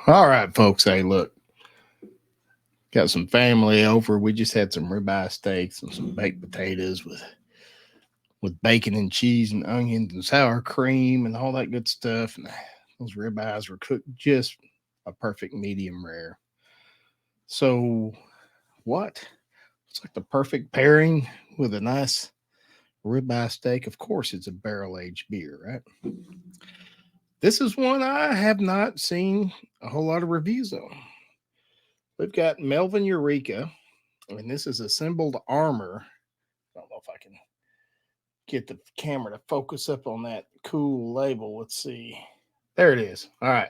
All right, folks. Hey, look, got some family over. We just had some ribeye steaks and some baked potatoes with bacon and cheese and onions and sour cream and all that good stuff. And those ribeyes were cooked just a perfect medium rare. So, what? It's like the perfect pairing with a nice ribeye steak. Of course, it's a barrel aged beer, right? This is one I have not seen a whole lot of reviews on. We've got Melvin Eureka, and this is assembled armor. I don't know if I can get the camera to focus up on that cool label. Let's see. There it is. All right.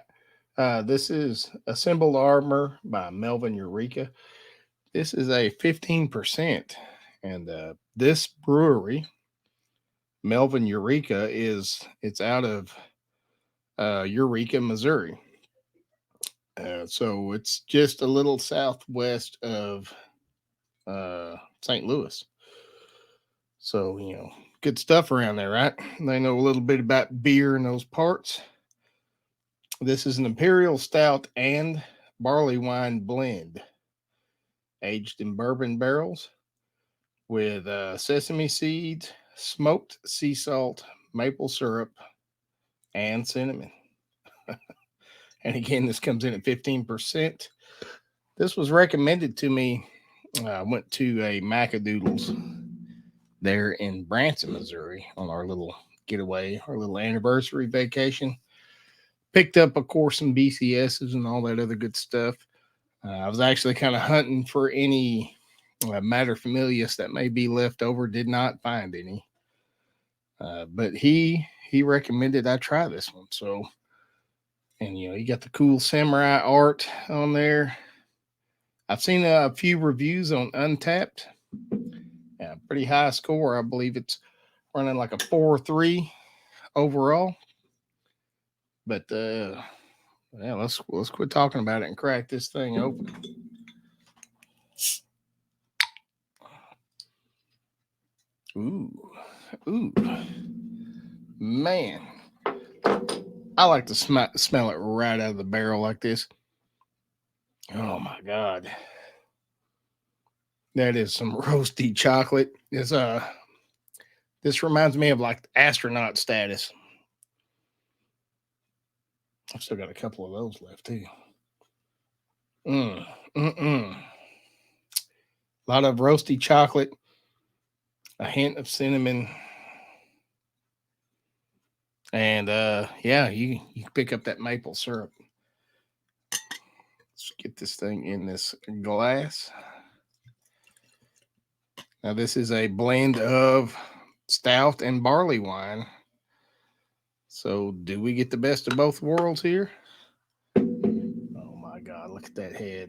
This is assembled armor by Melvin Eureka. This is a 15%. And this brewery, Melvin Eureka, it's out of Eureka, Missouri. So it's just a little southwest of St. Louis. So, good stuff around there, right? They know a little bit about beer in those parts. This is an imperial stout and barley wine blend, aged in bourbon barrels with sesame seeds, smoked sea salt, maple syrup, and cinnamon. And again, this comes in at 15%. This was recommended to me. I went to a Macadoodles there in Branson, Missouri on our little getaway, our little anniversary vacation. Picked up, of course, some BCSs and all that other good stuff. I was actually kind of hunting for any materfamilias that may be left over. Did not find any. But he recommended I try this one. So, and you got the cool samurai art on there. I've seen a few reviews on Untapped. Yeah, pretty high score. I believe it's running like a 4.3 overall. But yeah, let's quit talking about it and crack this thing open. Ooh, man! I like to smell it right out of the barrel like this. Oh my god, that is some roasty chocolate. This reminds me of like astronaut status. I've still got a couple of those left too. A lot of roasty chocolate, a hint of cinnamon, and yeah, you can pick up that maple syrup. Let's get this thing in this glass. Now this is a blend of stout and barley wine. So do we get the best of both worlds here? Oh my god, look at that head.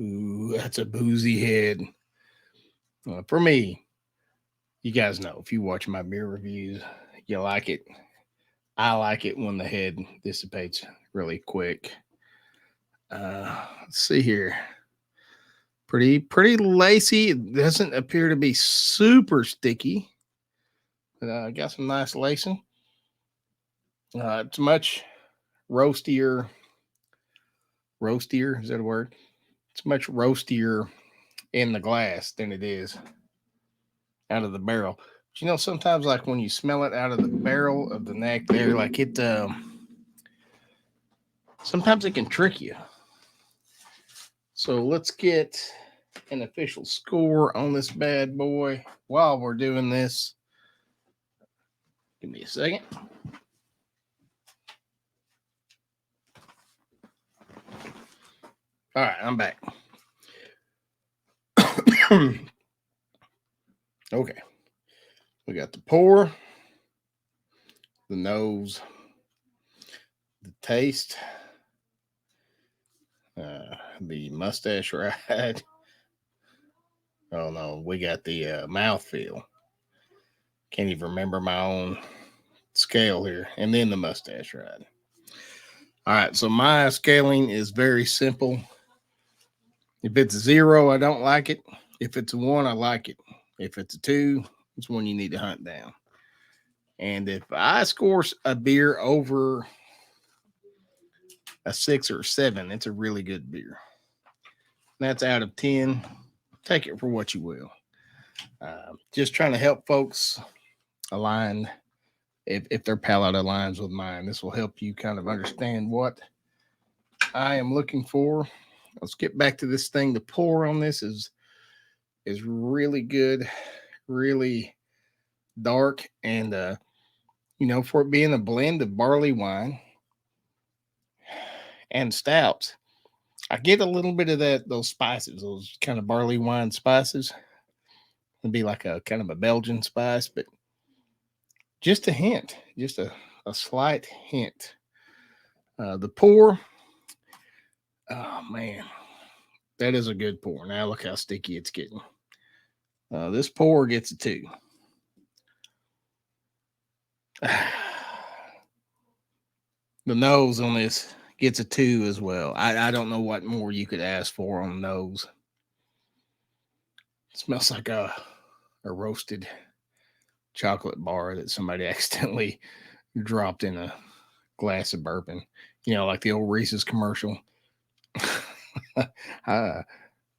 Ooh, that's a boozy head. For me, you guys know if you watch my beer reviews, you like it. I like it when the head dissipates really quick. Let's see here. Pretty lacy. It doesn't appear to be super sticky. But got some nice lacing. It's much roastier. Roastier, is that a word? It's much roastier in the glass than it is out of the barrel. But sometimes like when you smell it out of the barrel of the neck there, like it sometimes it can trick you. So let's get an official score on this bad boy while we're doing this. Give me a second. All right, I'm back. Okay. We got the pour, the nose, the taste, the mustache ride. Oh no, we got the mouth feel. Can't even remember my own scale here. And then the mustache ride. All right, so my scaling is very simple. If it's a 0, I don't like it. If it's a 1, I like it. If it's a 2, it's one you need to hunt down. And if I score a beer over a 6 or a 7. It's a really good beer. That's out of 10. Take it for what you will. Just trying to help folks align if their palate aligns with mine. This will help you kind of understand what I am looking for. Let's get back to this thing. The pour on this is really good, really dark, and for it being a blend of barley wine and stouts, I get a little bit of those spices, those kind of barley wine spices. It'd be like a kind of a Belgian spice, but just a hint, just a slight hint. The pour, oh man, that is a good pour. Now look how sticky it's getting. This pour gets a 2. The nose on this gets a 2 as well. I don't know what more you could ask for on the nose. It smells like a roasted chocolate bar that somebody accidentally dropped in a glass of bourbon. Like the old Reese's commercial.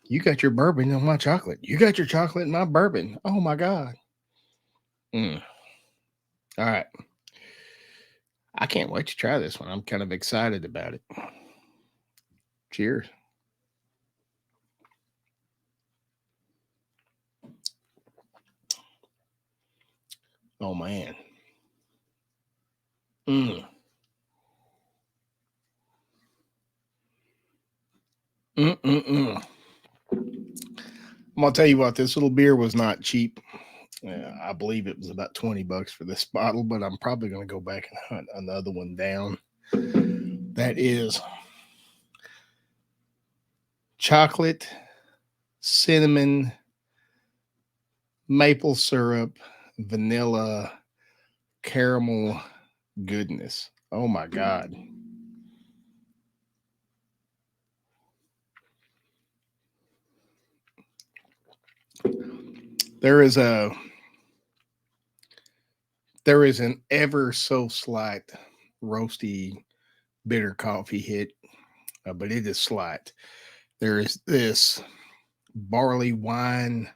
You got your bourbon in my chocolate. You got your chocolate in my bourbon. Oh my God. All right. I can't wait to try this one. I'm kind of excited about it. Cheers. Oh man. I'm gonna tell you what, this little beer was not cheap. I believe it was about $20 for this bottle, but I'm probably gonna go back and hunt another one down. That is chocolate, cinnamon, maple syrup, vanilla, caramel goodness. Oh my God. There is an ever so slight roasty bitter coffee hit, but it is slight. There is this barley wine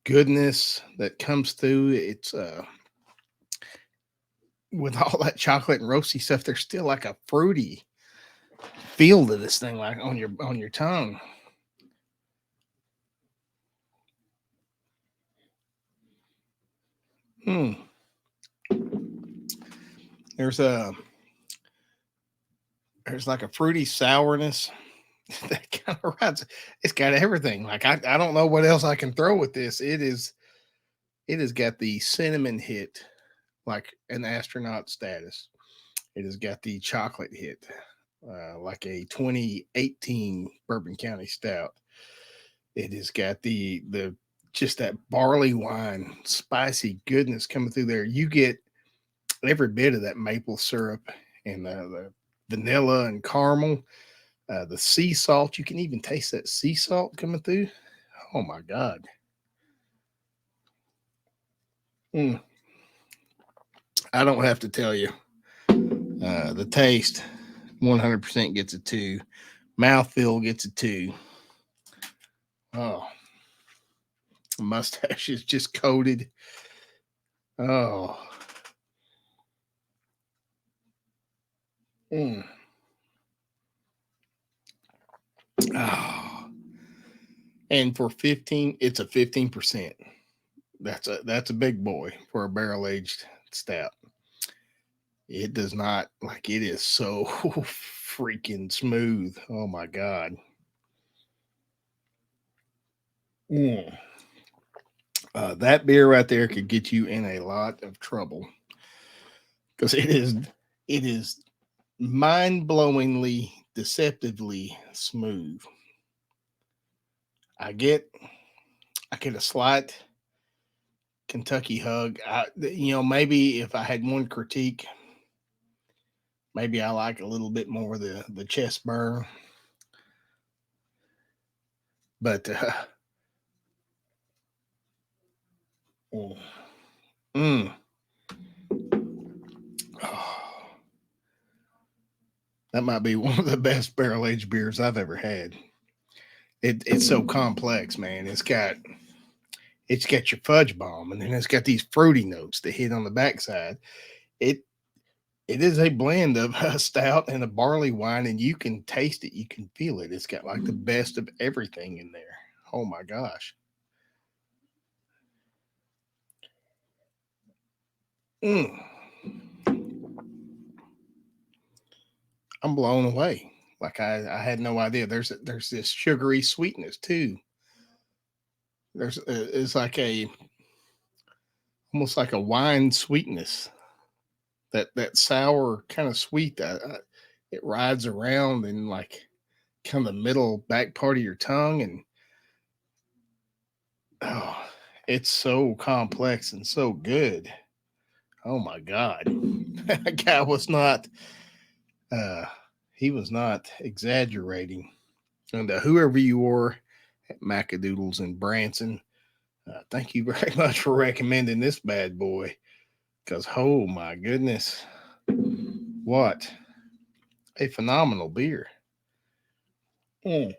goodness that comes through. It's with all that chocolate and roasty stuff, there's still like a fruity feel to this thing, like on your tongue. There's like a fruity sourness that kind of rides. It's got everything. Like I don't know what else I can throw with this. It has got the cinnamon hit, like an astronaut status. It has got the chocolate hit, like a 2018 Bourbon County Stout. It has got the just that barley wine spicy goodness coming through there. You get every bit of that maple syrup and the vanilla and caramel, the sea salt. You can even taste that sea salt coming through. Oh my God. I don't have to tell you. The taste 100% gets a 2. Mouthfeel gets a 2. Oh, the mustache is just coated. Oh. Oh. And for 15, it's a 15%. That's a big boy for a barrel aged stout. It does not, like, it is so freaking smooth. Oh my God. That beer right there could get you in a lot of trouble because it is mind-blowingly, deceptively smooth. I get a slight Kentucky hug. Maybe if I had one critique, maybe I like a little bit more the chest burn. But oh, That might be one of the best barrel aged beers I've ever had. It's so complex, man. It's got your fudge bomb, and then it's got these fruity notes that hit on the backside. It it is a blend of a stout and a barley wine, and you can taste it, you can feel it. It's got like the best of everything in there. Oh my gosh. Mm, I'm blown away. Like I had no idea. There's this sugary sweetness too. It's like a almost like a wine sweetness. That sour kind of sweet that it rides around in like kind of the middle back part of your tongue, and oh, it's so complex and so good. Oh my god. That guy was not uh he was not exaggerating. And whoever you were at Macadoodles and Branson, thank you very much for recommending this bad boy. Because oh my goodness, what a phenomenal beer. Mm.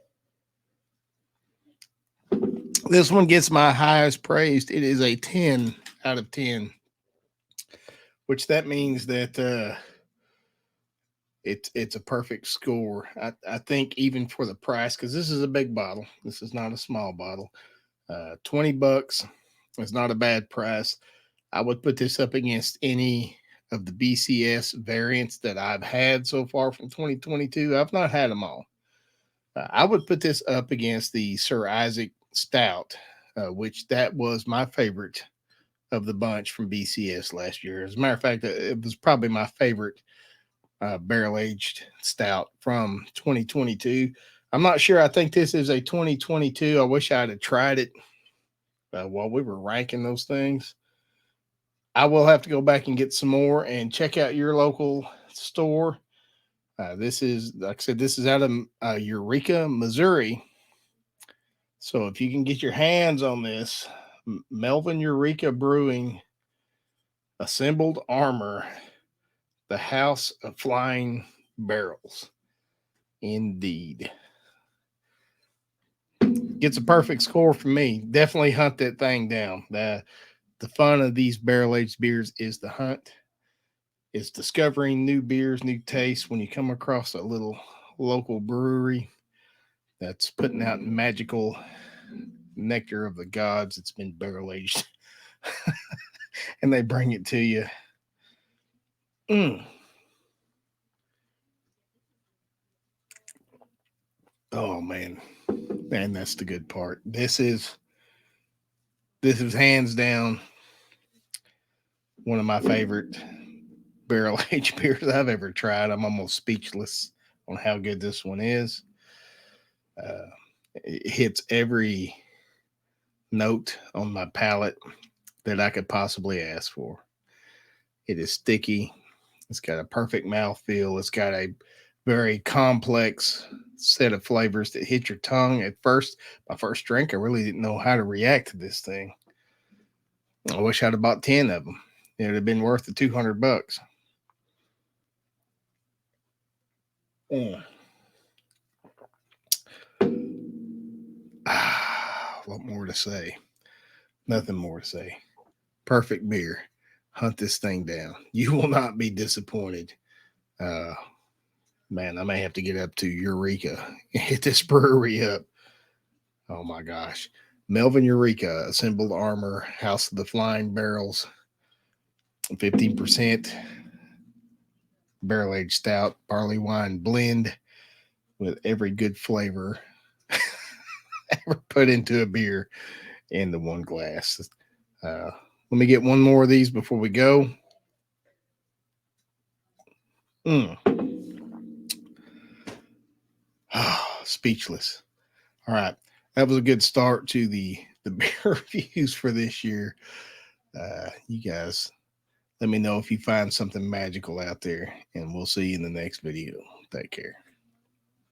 This one gets my highest praised. It is a 10 out of 10, which that means that it's a perfect score. I think even for the price, because this is a big bottle. This is not a small bottle. $20 is not a bad price. I would put this up against any of the BCS variants that I've had so far from 2022. I've not had them all. I would put this up against the Sir Isaac Stout, which that was my favorite of the bunch from BCS last year. As a matter of fact, it was probably my favorite barrel aged stout from 2022. I'm not sure. I think this is a 2022. I wish I'd have tried it while we were ranking those things. I will have to go back and get some more and check out your local store. This is, like I said, this is out of Eureka, Missouri. So if you can get your hands on this, Melvin Eureka Brewing Assembled Armor, the House of Flying Barrels. Indeed. Gets a perfect score from me. Definitely hunt that thing down. The fun of these barrel aged beers is the hunt. It's discovering new beers, new tastes when you come across a little local brewery that's putting out magical nectar of the gods. It's been barrel aged and they bring it to you. Mm. Oh man. Man, that's the good part. This is hands down one of my favorite barrel aged beers I've ever tried. I'm almost speechless on how good this one is. Uh, it hits every note on my palate that I could possibly ask for. It is sticky. It's got a perfect mouthfeel. It's got a very complex set of flavors that hit your tongue. At first, my first drink, I really didn't know how to react to this thing. I wish I'd have bought 10 of them. It would have been worth the $200. Mm. What more to say? Nothing more to say. Perfect beer. Hunt this thing down. You will not be disappointed. Uh, man, I may have to get up to Eureka and hit this brewery up. Oh my gosh. Melvin Eureka, Assembled Armor, House of the Flying Barrels, 15% barrel aged stout, barley wine blend with every good flavor ever put into a beer in the one glass. Let me get one more of these before we go. Mm. Speechless. All right. That was a good start to the beer reviews for this year. You guys, let me know if you find something magical out there, and we'll see you in the next video. Take care.